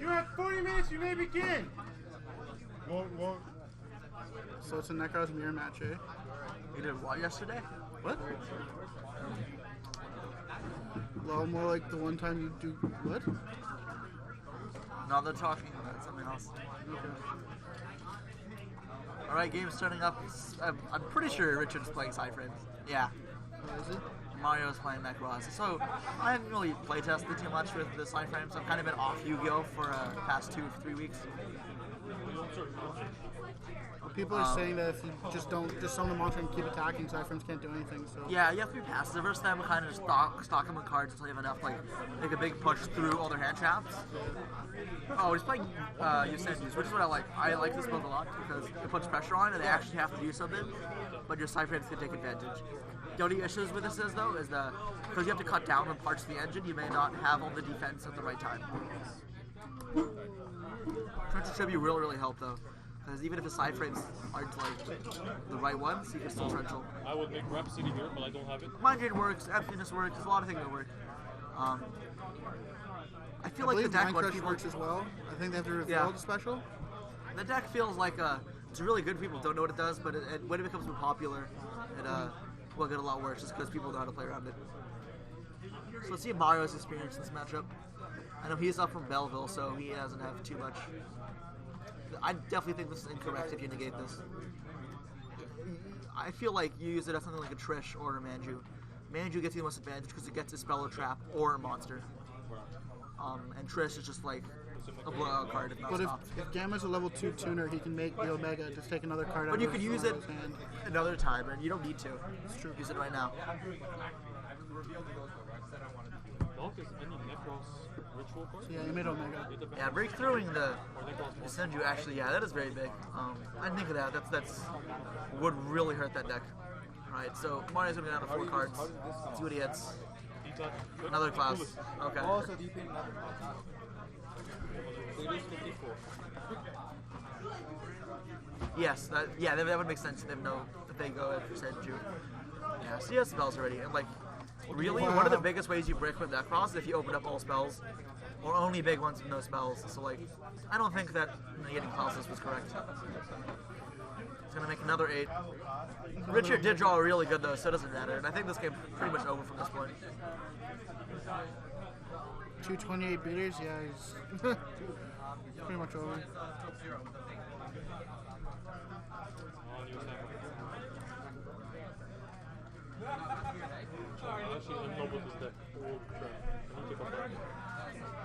You have 40 minutes, you may begin! What? So it's a Necros mirror match, eh? You did what yesterday? What? Well, more like the one time you do what? No, they're talking about something else. Okay. Alright, game's starting up. I'm pretty sure Richard's playing side frames. Yeah. What is it? Mario's playing Necros. So I haven't really playtested too much with the side frames. I've kind of been off Yu-Gi-Oh for the past 2 or 3 weeks. Well, people are saying that if you just summon the monster and keep attacking, side frames can't do anything. So Yeah, you have to be passive. Versus them, kind of just stock them with cards until you have enough, like, make a big push through all their hand traps. Oh, he's playing Yusenju's, which is what I like. I like this build a lot because it puts pressure on and they actually have to do something, but your side frames can take advantage. The only issues with this is, though, is that because you have to cut down on parts of the engine, you may not have all the defense at the right time. Trencher should be really help, though. Because even if the side frames aren't like the right ones, you can still Trenchel. I would make Rhapsody here, but I don't have it. Mind Drain works, Emptiness works, there's a lot of things that work. I feel like the deck works as well. I think they have to reveal the special. The deck feels like it's really good. People don't know what it does, but when it becomes more popular, it will get a lot worse just because people know how to play around it. So let's see if Mario's experience in this matchup. I know he's up from Belleville, so he doesn't have too much. I definitely think this is incorrect if you negate this. I feel like you use it as something like a Trish or a Manju. Manju gets you the most advantage because it gets a spell or trap or a monster. And Trish is just like a blowout card if not stopped. If Gamma's a level 2 tuner, he can make the Omega just take another card out But you could use it hand. another time, and you don't need to. It's true. Use it right now. Dog is any Necros ritual card? So yeah, you made Omega. Yeah, breakthroughing the Senju actually, yeah, that is very big. I didn't think of that. That's would really hurt that deck. Alright, so Mario's gonna go down to 4 cards. Let's see what he hits. Another class. Okay. Yes, that would make sense if they go after Senju. Yeah, so he has spells already. And like, really, one of the biggest ways you break with Necros is if you open up all spells, or only big ones with no spells. So like, I don't think that negating classes was correct. He's gonna make another 8. Richard did draw really good though, so it doesn't matter. And I think this game's pretty much over from this point. 228 beaters, yeah, he's pretty much over.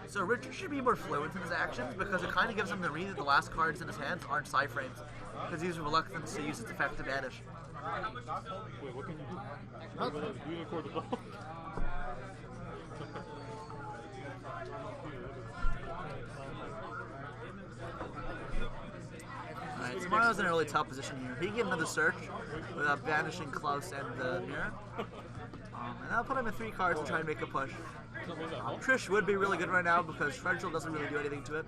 So Richard should be more fluent in his actions because it kind of gives him the read that the last cards in his hands aren't side frames because he's reluctant to use its effect to banish. Wait, what can you do? What? Do you record the ball? Alright, so Mario's in a really tough position here. He can get another search without banishing Klaus and the mirror. And that'll put him in 3 cards and try and make a push. Trish would be really good right now because Frenchel doesn't really do anything to it.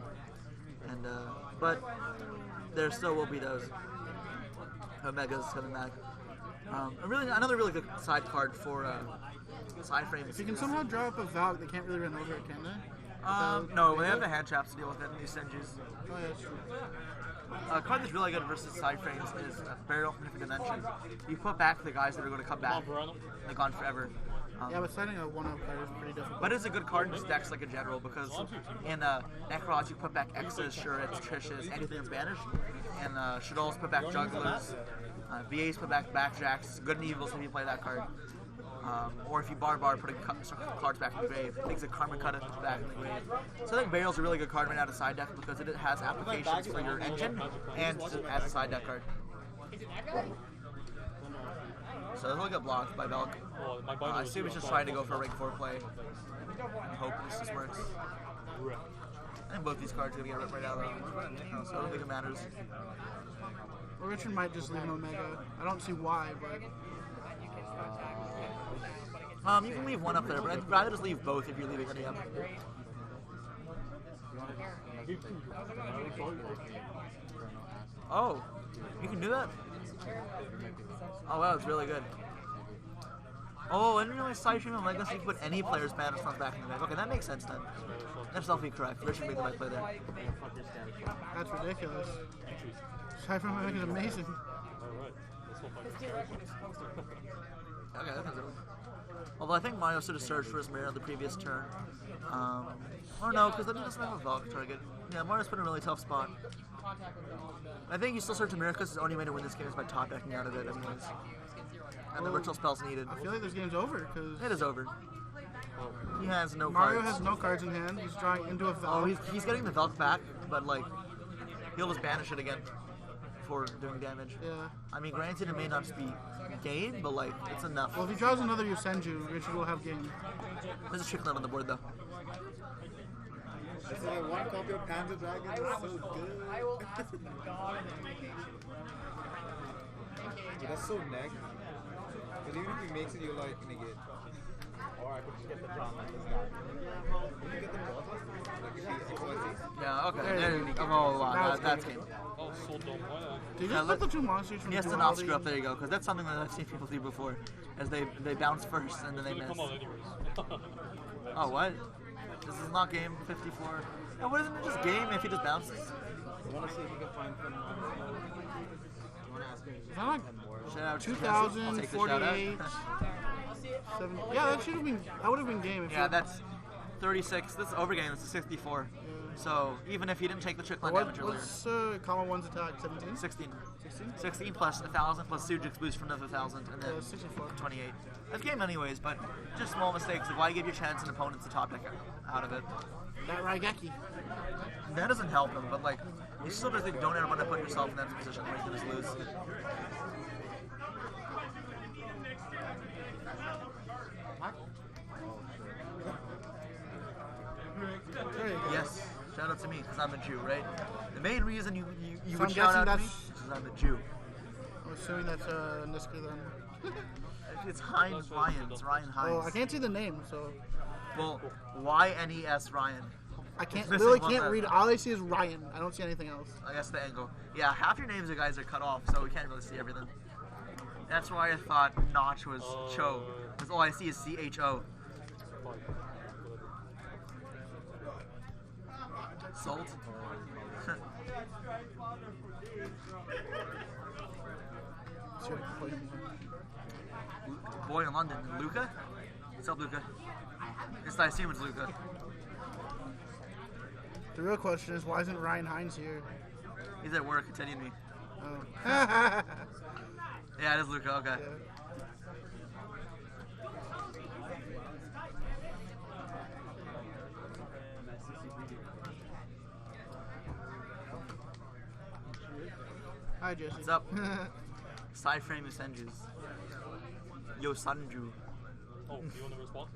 And but there still will be those Omegas coming back. Another really good side card for side frames. If you can somehow draw up a Valk, they can't really run over it, can they? No, they have the hand traps to deal with it in these Senjus. Oh yeah, that's true. A card that's really good versus side frames is Burial from Different Dimension. You put back the guys that are going to come back. They're gone forever. Yeah, but signing a 1-up card is pretty difficult. But it's a good card in this decks like a general because in Necros you put back X's, Shurits, Trishes, anything that's banished. And Shadows put back Jugglers. VAs put back Backjacks. Good and Evils if you play that card. Or if you bar putting cards back in the grave. Things like Karma Cut put back in the grave. So I think Burial's a really good card right now to side deck because it has applications for your engine and as a side deck card. So he'll get blocked by Belk. I assume he's just trying to go for a rank 4 play. I hope this just works. I think both these cards are going to get ripped right out of them. So I don't think it matters. Well, Richard might just leave an Omega. I don't see why, but... you can leave one up there, but I'd rather just leave both if you're leaving any up. Oh, you can do that? Oh wow, it's really good. Oh, I didn't realize side stream and Legacy you can put any player's banner from back in the bag. Okay, that makes sense then. That's definitely correct. Richard made the right play there. That's ridiculous. Side from Mimic is amazing. Alright. Let's hope I can carry it. Okay, that sounds good. Although I think Mario should have searched for his mirror on the previous turn. Or no, because then he doesn't have a Valk target. Yeah, Mario's put in a really tough spot. I think he still searched a mirror because his only way to win this game is by top decking out of it anyways. And the virtual spell's needed. I feel like this game's over because It is over. He has no Mario cards. has no cards in hand. He's drawing into a Oh, Valk. he's getting the Valk back, but like, he'll just banish it again for doing damage. Yeah. I mean, granted, it may not just be game, but like, it's enough. Well, if he draws another Yusenju, Richard will have game. There's a Tricklet on the board though. It's like one copy of Panzer Dragon is so good. Dude, that's so neg. Because even if he makes it, you're like, negate. Or I could just get the Tron like this guy. Can you get the bottom? Like if he XYZ? Yeah, okay. There you go. Oh, wow, Now it's that's game. Oh, Soul Dome. Why not? Did you Yeah, just put the two monsters from He has to not duality? screw up. There you go, because that's something that I've seen people do before, as they bounce first and then they It's miss. gonna come out anyways. Oh, what? This is not game 54. No, what isn't it just game if he just bounces? I want to see if you can find him. You want to ask him if Is that like Shout out to I'll take the shout out. 2048? 70. Yeah, that should have been. That would have been game. If Yeah, you- that's 36. This is over game. This is 64. So even if he didn't take the tricklet What, damage earlier, what's Comma 1's attack? 17? 16. 16? 16 plus 1,000 plus Sujix boost from another 1,000 and then 64. 28. That's game anyways, but just small mistakes. Like why give your chance and opponents to top deck out of it? That Raigeki. That doesn't help them, but like you still just don't ever want to put yourself in that position where you can just lose. There you go. Yes, shout out to me because I'm a Jew, right? The main reason you So would I'm shout guessing out to me that's- is because I'm a Jew. I'm assuming that's Niska then. It's Heinz Ryan. It's Ryan Hines. Oh, I can't see the name, so Well, YNES Ryan. I can't. Missing Literally one can't letter. read. All I see is Ryan. I don't see anything else. I guess the angle. Yeah, half your names, you guys, are cut off, so we can't really see everything. That's why I thought Notch was Cho, because all I see is CHO. Salt. Boy in London, Luca. What's up, Luca? Yes, I assume it's Luca. The real question is, why isn't Ryan Hines here? He's at work attending me. Oh. Yeah, it is Luca. Okay. Yeah. Hi, Jesse. What's up? Side frame Senjus. Yo, Sanju. Oh, you want to respond?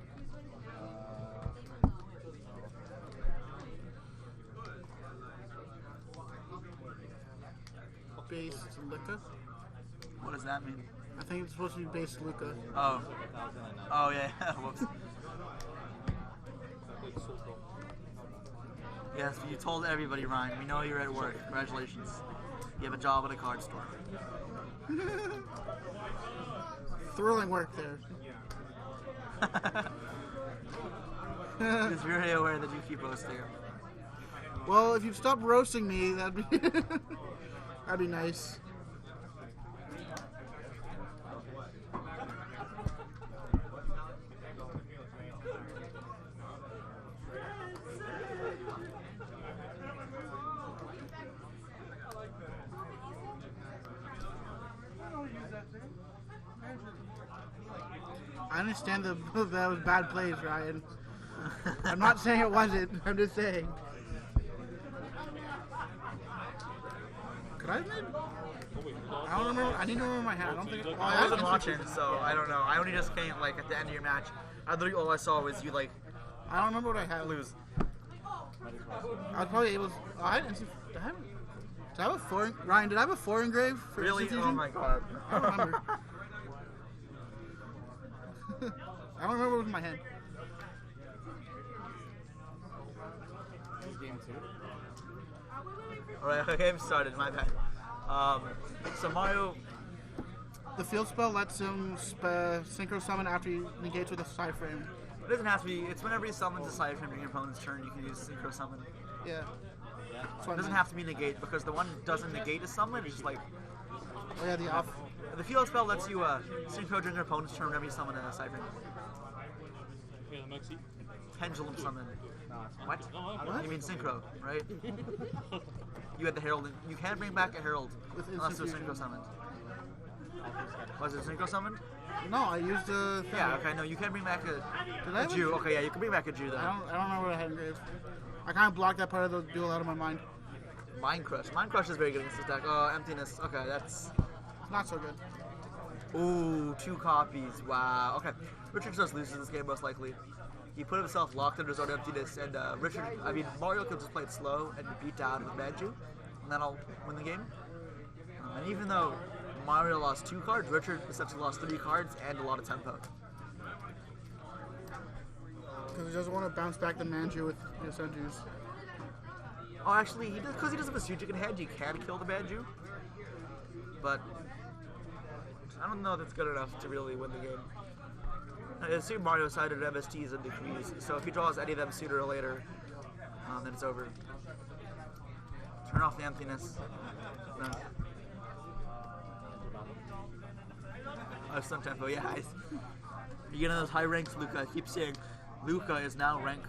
Base Luca. What does that mean? I think it's supposed to be base Luca. Oh. Oh, yeah. Whoops. I played Soul Dome. Yes, you told everybody, Ryan. We know you're at work. Congratulations. You have a job at a card store. Thrilling work there. Just very aware that you keep roasting him. Well, if you'd stop roasting me, that'd be that'd be nice. I understand that was bad plays, Ryan. I'm not saying it wasn't. I'm just saying. Could I have made? I don't remember. I need to remember my hand. I don't think. Oh, I had wasn't instant watching, triggers. so I don't know. I only just came like at the end of your match. I literally all I saw was you like I don't remember what I had. lose. I was probably able. I had instant. Did I have a four? Ryan, did I have a four engrave for Really? instant Oh fusion? my god. I don't remember. I don't remember what was in my hand. Game 2. Alright, game started, my bad. So Mario The field spell lets him synchro summon after he negates with a side frame. It doesn't have to be. It's whenever he summons a side frame during your opponent's turn, you can use synchro summon. Yeah. It doesn't have to be negate because the one that doesn't negate a summon. It's just like Oh yeah, the off. the field spell lets you synchro during your opponent's turn whenever you summon a side frame. Okay, the next seat. Pendulum summon. What? What? You mean synchro, right? You had the herald. You can't bring back a herald With unless it was instant synchro summoned. Was it synchro summoned? No, I used the thing. Yeah. Okay. No, you can't bring back Did I a have Jew. Okay. Yeah, you can bring back a Jew though. I don't remember what I had engraved. I kind of blocked that part of the duel out of my mind. Mind Crush. Mind Crush is very good against this deck. Oh, Emptiness. Okay, that's... Not so good. Ooh, 2 copies. Wow. Okay. Richard just loses this game most likely. He put himself locked into his own Emptiness, and Mario could just play it slow and beat down with Manju, and then I'll win the game. And even though Mario lost 2 cards, Richard essentially lost 3 cards and a lot of tempo. Because he doesn't want to bounce back the Manju with his Senjus. Oh, actually, he does, because he doesn't have a Sujic in hand, you can kill the Manju. But I don't know if that's good enough to really win the game. I assume Mario sided MSTs and decrees, so if he draws any of them sooner or later, then it's over. Turn off the Emptiness. No. Oh, some tempo, yeah. You get in those high ranks, Luca. I keep saying Luca is now rank.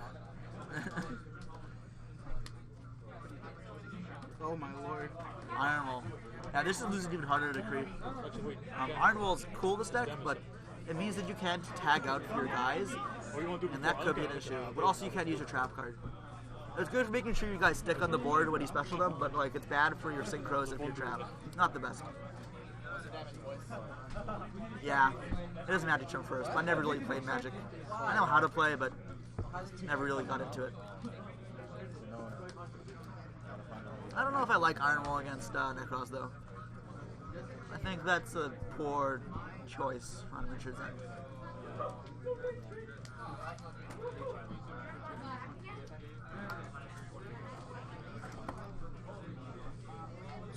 Oh my lord. Iron Wall. Yeah, this is losing even harder to decree. Actually, wait. Iron Wall's cool this deck, but it means that you can't tag out for your guys, What do you want to do and that before? could be an issue. But also you can't use your trap card. It's good for making sure you guys stick on the board when you special them, but like it's bad for your synchros if you're trapped. Not the best. Yeah, it is Magic Jump first, but I never really played Magic. I know how to play, but never really got into it. I don't know if I like Iron Wall against Necros though. I think that's a poor choice on Richard's end.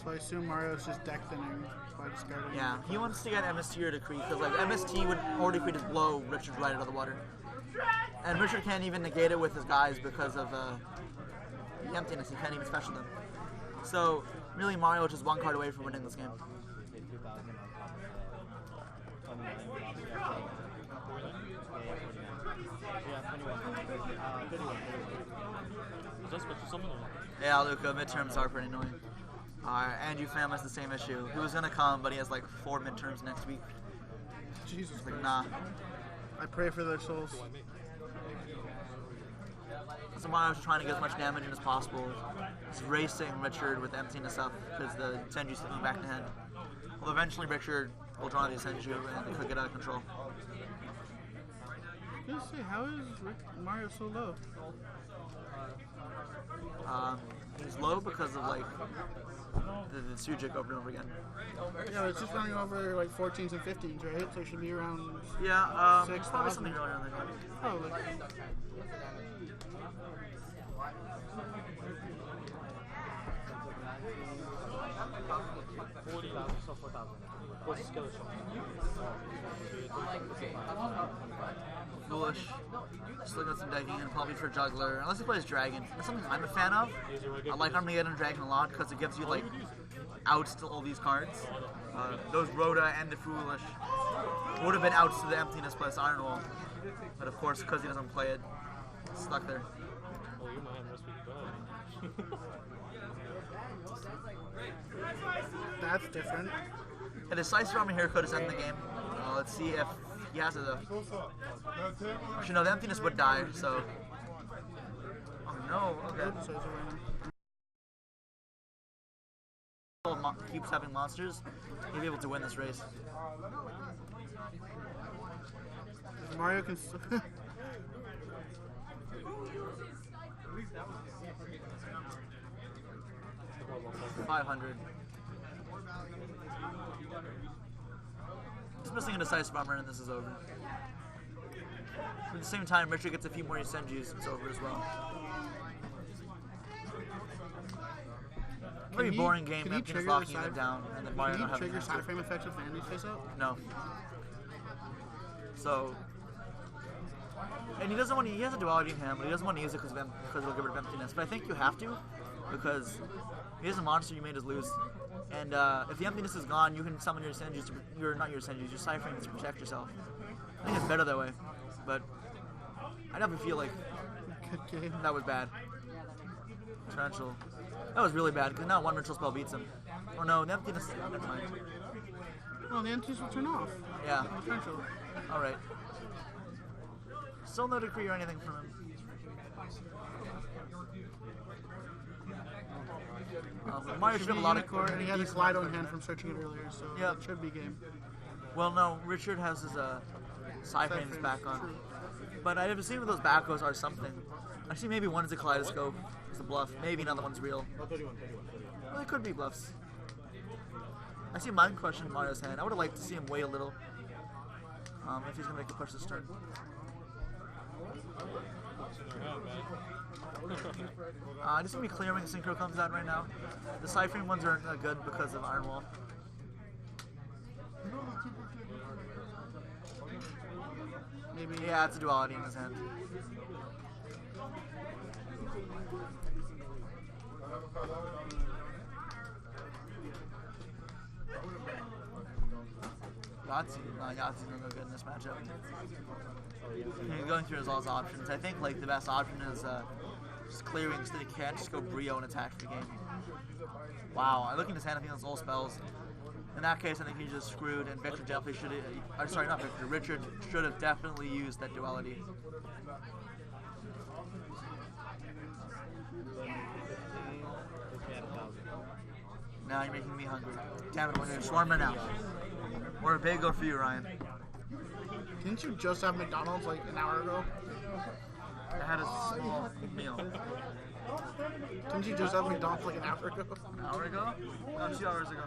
So I assume Mario's just deck thinning by discarding. Yeah, he wants to get MST or Decree because like MST would or Decree just blow Richard right out of the water, and Richard can't even negate it with his guys because of the Emptiness. He can't even special them. So really, Mario is just 1 card away from winning this game. Is that special summon or not? Yeah, Luca, midterms are pretty annoying. Andrew Pham has the same issue. He was gonna come, but he has like 4 midterms next week. Jesus It's like, Christ. nah. I pray for their souls. So Mario's trying to get as much damage in as possible. He's racing Richard with Emptiness up because the Senju's sticking back in hand. Well, eventually Richard will draw the Senju and it could get out of control. I was gonna say, how is Mario so low? He's low because of like the Sujic over and over again. Yeah, it's just running over like 14s and 15s, right? So it should be around. Yeah, 6,000. probably something earlier than that. Probably. What's the skeleton? Foolish. Just looking at some decking and probably for Juggler. Unless he plays Dragon. That's something I'm a fan of. I like Armageddon Dragon a lot because it gives you like outs to all these cards. Those Rhoda and the Foolish would have been outs to the Emptiness plus Iron Wall. But of course, because he doesn't play it, it's stuck there. Oh, you might have rest with the god. That's different. A decisive army here could have sent the game. Let's see if he has it though. Actually, no, the Emptiness would die, so. Oh no, okay. So it's a random. Keeps having monsters, he'll be able to win this race. Mario can. 500. Just missing a decisive armor and this is over. At the same time, Richard gets a few more Senjus, it's over as well. very boring game. Can he Emptiness trigger locking the them down, and then Mario Can not you having trigger answers. side frame effects with enemies face up? No. So, and he doesn't want to. He has a duality in him, but he doesn't want to use it because it'll get rid of emptiness. But I think you have to, because he is a monster. You may just lose. And if the emptiness is gone, you can summon your synergies. Not your synergies, your side frames to protect yourself. I think it's better that way. But I never feel like Good game. that was bad. Torrential. That was really bad because now one ritual spell beats him. Oh no, the emptiness. Never mind. Well, the emptiness will turn off. Yeah. Potential. All right. Still no decree or anything from him. Mario should have a lot of. Unicorn, and he has a Slido in hand from searching it earlier, so Yep. it should be game. Well, no, Richard has his side frames back on. True. But I have seen those back rows are something. Actually, maybe one is a kaleidoscope. It's a bluff. Maybe another one's real. Well, it could be bluffs. I see Mind Crush in Mario's hand. I would have liked to see him wait a little. If he's going to make a push this turn. This is going to be clear when Synchro comes out right now. The side frame ones aren't good because of Iron Wall. Maybe. Yeah, it's a duality in his hand. Yahtzee's no good in this matchup. He's going through all his options. I think like the best option is just clearing so that he can't just go Brio and attack for the game. Wow, I look in his hand, I think that's all spells. In that case, I think he's just screwed, and Victor definitely should have. Sorry, not Victor. Richard should have definitely used that duality. Now you're making me hungry. Damn it, we're going to shawarma now. Or a bagel for you, Ryan. Didn't you just have McDonald's like an hour ago? I had a small meal. Didn't you just have McDonald's like an hour ago? An hour ago? No, 2 hours ago.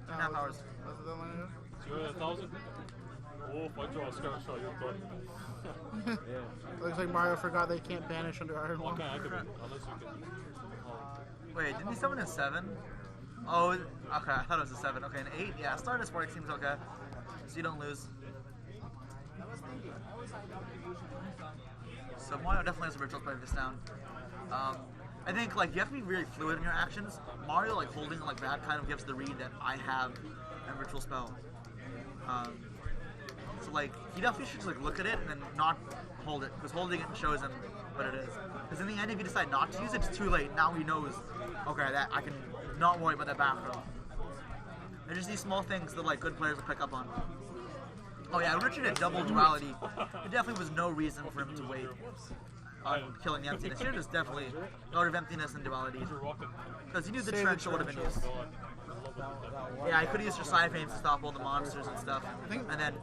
2.5 hours. Was it that long ago? So you're at 1,000? Oh, if I draw a screenshot, you're done. Looks like Mario forgot they can't banish under Iron Wall. Okay, I could be. Unless you can. Wait, didn't he summon a 7? Oh, okay, I thought it was a 7. Okay, an 8? Yeah, Stardust Spark seems okay. So you don't lose. So Mario definitely has a ritual play this down. I think like you have to be really fluid in your actions. Mario like holding it like that kind of gives the read that I have a ritual spell. So like he definitely should just like look at it and then not hold it, because holding it shows him what it is. Because in the end, if you decide not to use it, it's too late. Now he knows. Okay, that I can not worry about that back row. They're just these small things that like good players will pick up on. Oh yeah, Richard had double duality. There definitely was no reason for him to wait on killing the emptiness. Here there's definitely a lot of emptiness and duality. Because he knew the trench would have been used. Yeah, I could have used your side frames to stop all the monsters and stuff. And then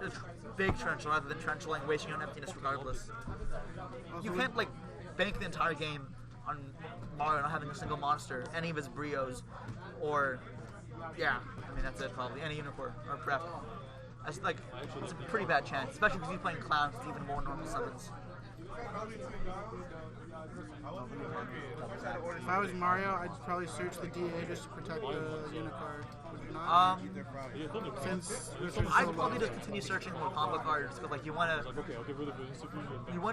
big trench rather than trenchling, wasting your own emptiness regardless. You can't like bank the entire game on Mario not having a single monster, any of his Brios, or yeah, I mean that's it probably, any unicorn or prep. That's like, it's a pretty bad chance, especially because he's playing clowns with even more normal summons. If I was Mario, I'd probably search the DA just to protect the Unicard. Would you not? Since I'd probably just continue searching more combo cards because like you want Okay, I'll get rid of it.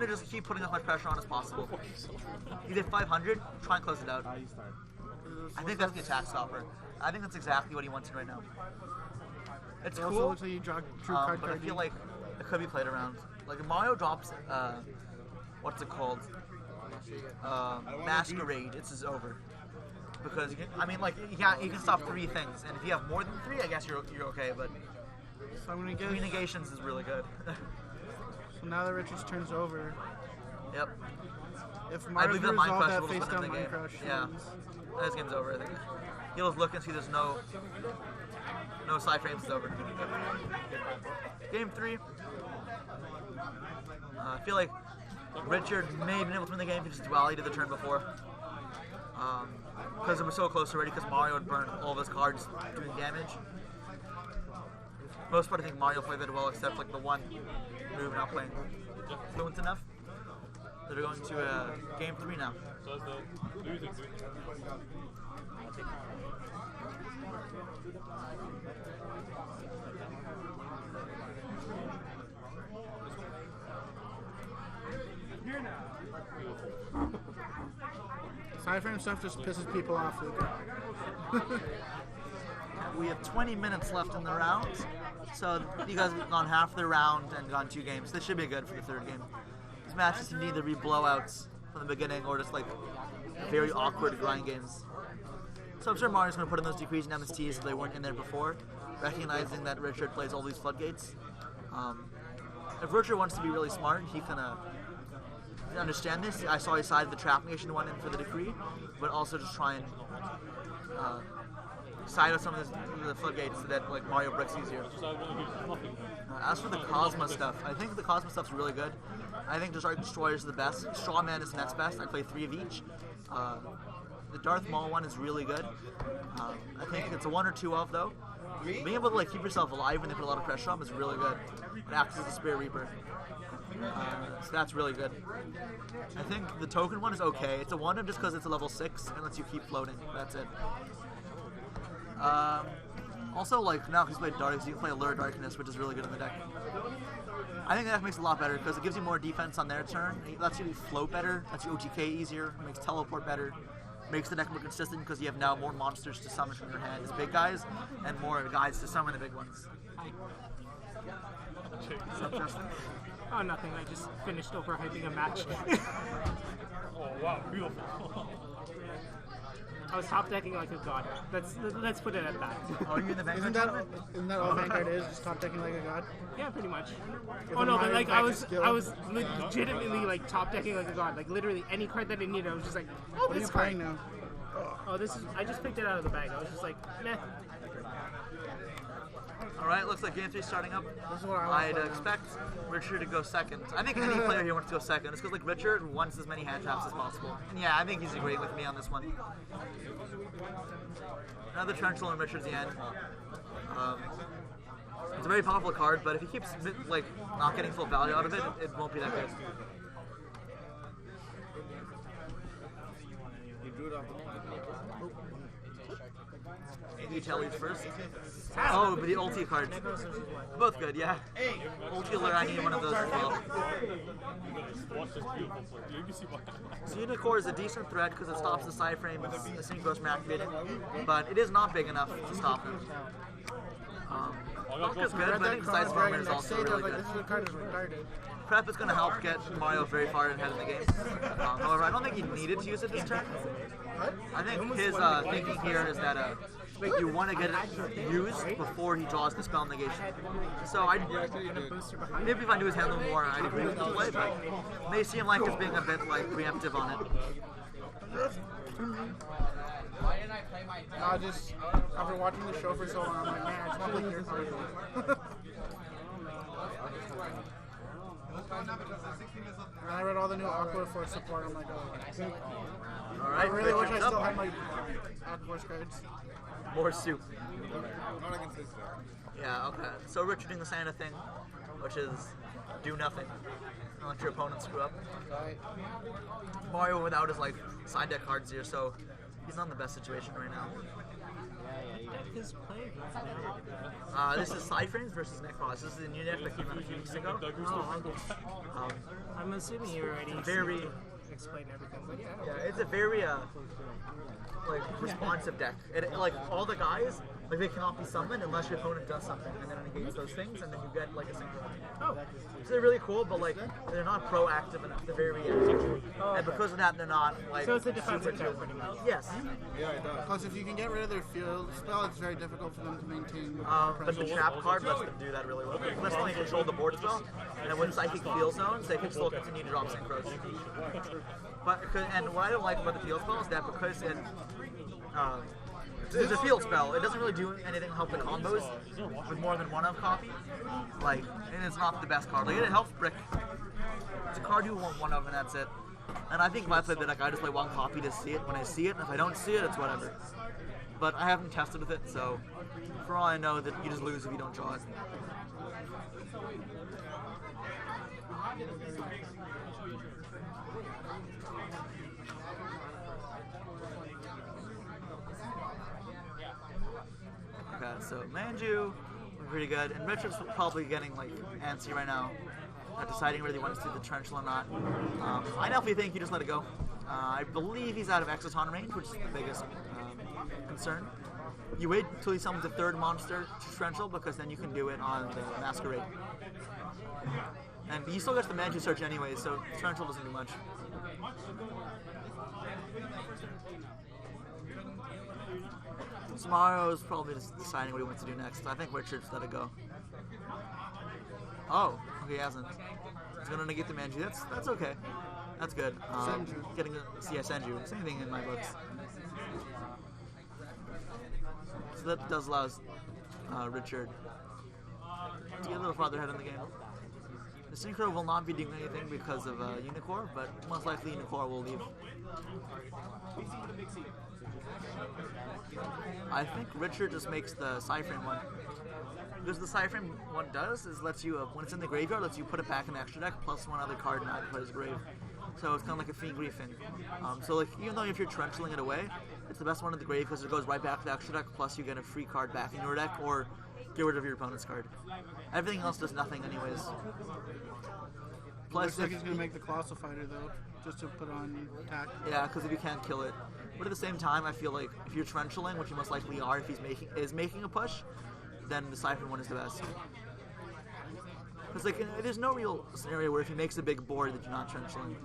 to just keep putting as much pressure on as possible. You did 500, try and close it out. I think that's the attack stopper. I think that's exactly what he wants right now. It's it also cool, looks like you draw true card but I card. feel like it could be played around. Like if Mario drops, what's it called? Masquerade, it's over. Because I mean, like you can stop 3 things, and if you have more than 3, I guess you're okay. But So I'm gonna guess. 3 negations is really good. So now that Richard's turns over, Yep. if I Mario believe can that Mind resolve Crush that will face just win down the Mind game. Crush, Yeah. This game's over, I think. He'll just look and see there's no side frames, it's over. Game 3. I feel like Richard may have been able to win the game if he just duality to the turn before. Because it was so close already, because Mario had burned all of his cards doing damage. Most part, I think Mario played it well, except like the one move not playing fluent enough. So they're going to game 3 now. So that's the losing. Side frame stuff just pisses people off. We have 20 minutes left in the round, so you guys have gone half the round and gone 2 games. This should be good for the 3rd game. These matches can either be blowouts from the beginning or just like very awkward grind games. So I'm sure Mario's going to put in those decrees and MSTs if they weren't in there before, recognizing that Richard plays all these floodgates. If Richard wants to be really smart, he can understand this. I saw he sided the trap nation one in for the decree, but also just try and side of some of the floodgates so that like Mario bricks easier. As for the Cosmo stuff, I think the Cosmo stuff's really good. I think Dark Destroyer is the best. Strawman is the next best. I play 3 of each. The Darth Maul one is really good. I think it's a 1 or 2 of though. Being able to like keep yourself alive when they put a lot of pressure on is really good. It acts as a Spirit Reaper. So that's really good. I think the token one is okay. It's a 1 of just because it's a level 6 and lets you keep floating. That's it. Also, like now because you play Darks, you can play Allure Darkness, which is really good in the deck. I think the deck makes it a lot better because it gives you more defense on their turn. It lets you float better, lets you OTK easier, makes teleport better, makes the deck more consistent because you have now more monsters to summon from your hand as big guys and more guys to summon the big ones. What's up, Justin? Oh, nothing. I just finished overhyping a match. Oh, wow, beautiful. I was top decking like a god. Let's put it at that. Oh, are you in the Vanguard? Isn't that all Vanguard is? Just top decking like a god? Yeah, pretty much. With Oh a no, but Mario like Packet I was legitimately like top decking like a god. Like literally any card that I needed, I was just like, oh, What are you this card. playing now? Oh, this is. I just picked it out of the bag. I was just like, meh. Alright, looks like game 3 starting up. This is what I want I'd to play expect Richard to go second. I think any player here wants to go second. It's because like Richard wants as many hand traps as possible. And yeah, I think he's agreeing with me on this one. Another Trenchel and Richard's the end. It's a very powerful card, but if he keeps like not getting full value out of it, it won't be that good. You drew it off You tell these first. Oh, but the ulti cards. Both good, yeah. Ulti alert, I need one of those as well. Watch this beautiful play. You can see why. So Unicore is a decent threat because it stops the side frame and the synchros from activating, but it is not big enough to stop it. Bulk is good, but I think the side frame is also really good. This card is retarded. Prep is going to help get Mario very far ahead in the game. However, I don't think he needed to use it this turn. I think his thinking here is that you want to get it used before he draws the spell negation. So maybe if I knew his handle more, I'd agree with the play, but it may seem like it's being a bit like preemptive on it. Just after watching the show for so long, I'm like, man, I just want to play your card. And I read all the new Aqua Force support. I'm like, oh. I Alright, really wish I Richard's still up. had my Aqua Force cards. More soup. Not against this guy. Yeah, okay. So Richard doing the Santa thing, which is do nothing. Don't let your opponent screw up. Mario without his like side deck cards here, so he's not in the best situation right now. His play. This is Side Frames versus Necros. This is a new deck that came out a few weeks ago. Oh, okay. I'm assuming you already Very, explained everything, but yeah. yeah, it's a very like responsive deck. Like all the guys, like they cannot be summoned unless your opponent does something, and then it negates those things, and then you get like a synchro. Oh, So they're really cool, but like they're not proactive enough. They're very reactive, and because of that, they're not like. so it's a defensive super deck pretty much. Yes. Yeah, it does. Plus, if you can get rid of their field spell, it's very difficult for them to maintain. But the trap card lets them do that really well. Lets them control the board spell, and when Psychic Field Zones, they can still continue to drop synchros. But and what I don't like about the field spell is that because it's a field spell, it doesn't really do anything to help the combos with more than one of copy. Like, and it's not the best card. Like, it helps brick. It's a card you want one of, and that's it. And I think if I play the deck, I just play one copy to see it when I see it, and if I don't see it, it's whatever. But I haven't tested with it, so for all I know, that you just lose if you don't draw it. Okay. So Manju, pretty good, and Richard's probably getting like antsy right now, deciding whether he wants to do the torrential or not. I definitely think you just let it go. I believe he's out of Exoton range, which is the biggest concern. You wait until he summons a third monster to torrential, because then you can do it on the Masquerade. And he still gets the Manju search anyway, so torrential doesn't do much. Samaro's probably just deciding what he wants to do next. I think Richard's let it go. Oh, okay, he hasn't. He's gonna negate the Manju. That's okay. That's good. Getting a Senju. Same thing in my books. So that does allow Richard to get a little farther ahead in the game. The Synchro will not be doing anything because of Unicore, but most likely Unicore will leave. I think Richard just makes the Psyframe one. Because the Psyframe one does is lets you, when it's in the graveyard, lets you put it back in the extra deck plus one other card and add it to his grave. So it's kind of like a Fiend Griefing. So like, even though if you're torrentialing it away, it's the best one in the grave because it goes right back to the extra deck, plus you get a free card back in your deck, or get rid of your opponent's card. Everything else does nothing anyways. Plus, looks like he's going to make the Colossal Fighter though, just to put on attack. Yeah, because if you can't kill it. But at the same time, I feel like if you're torrentialing, which you most likely are if he's making a push, then the Siphon one is the best. Because like, there's no real scenario where if he makes a big board that you're not torrentialing.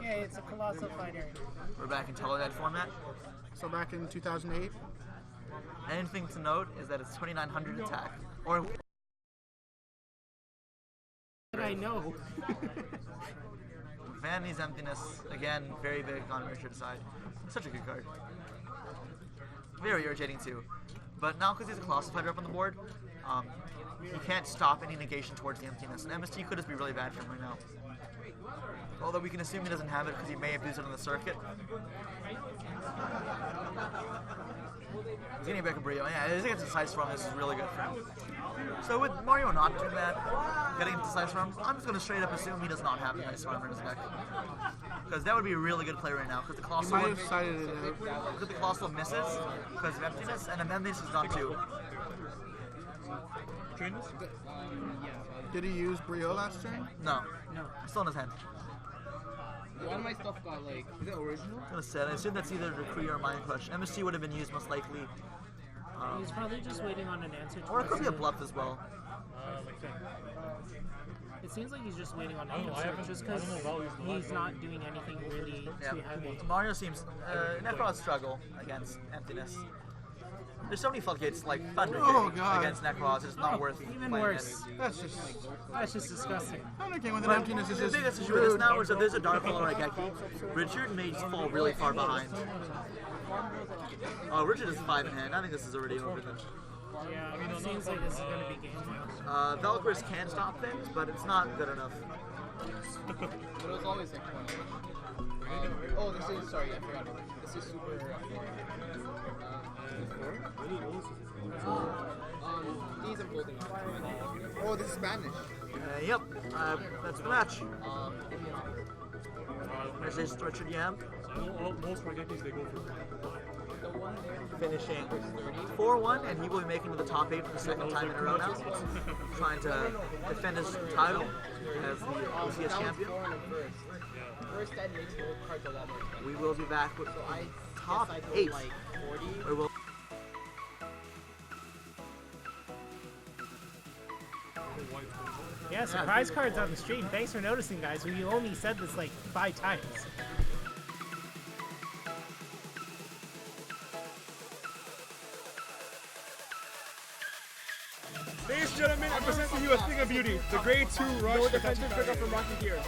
Yeah, it's a Colossal Fighter. We're back in Teledead format. So back in 2008. Anything to note is that it's 2900 attack. Or I know. Vanity's Emptiness, again, very big on Richard's side. Such a good card. Very irritating too. But now because he's a Colossal Fighter up on the board, he can't stop any negation towards the Emptiness. And MST could just be really bad for him right now. Although we can assume he doesn't have it because he may have used it on the circuit. He's getting back a Brio. Yeah, his against the Side Storm is really good for him. So with Mario not doing that, getting into Side Storm, I'm just going to straight up assume he does not have the Ice Storm in his deck. Because that would be a really good play right now. Because the Colossal Might have decided it out. because the Colossal misses because of Emptiness, and Emptiness is done too. Did he use Brio last turn? No. Still in his hand. A lot of my stuff got like, is it original? I'm gonna say, I assume that's either Decree or Mind Crush. MST would have been used most likely. He's probably just waiting on an answer. Or it could be a Bluff as well. It seems like he's just waiting on an answer, just because he's not doing anything really too heavy. Mario seems Necros struggle against Emptiness. There's so many floodgates like Thunder against Necros. It's not worth Even playing worse. it. That's just disgusting. Thunder game with an Emptiness is The just biggest issue with this now is if there's a Dark Hole or a Geki, Richard may just fall really far behind. Oh, Richard is 5 in hand. I think this is already over then. Yeah, it seems like this is going to be game time. Velcris can stop things, but it's not good enough. But it was always like one. Oh, this is, sorry, I forgot. This is super. These I'm holding on. Oh, this is Spanish. Yep, that's the match. There's this Richard Yam. Most Ragetis they go for. Finishing 4-1, and he will be making it to the top 8 for the second time in a row now, trying to defend his title as the OCS champion. First that makes the cards a lot more fun. We will be back with So I top guess I 8. go like 40. Or we'll Yeah, surprise cards on the stream. Thanks for noticing, guys. We only said this like 5 times. Ladies and gentlemen, I'm presenting you a thing of beauty, the grade 2 rush defensive trigger from Rocky Gear.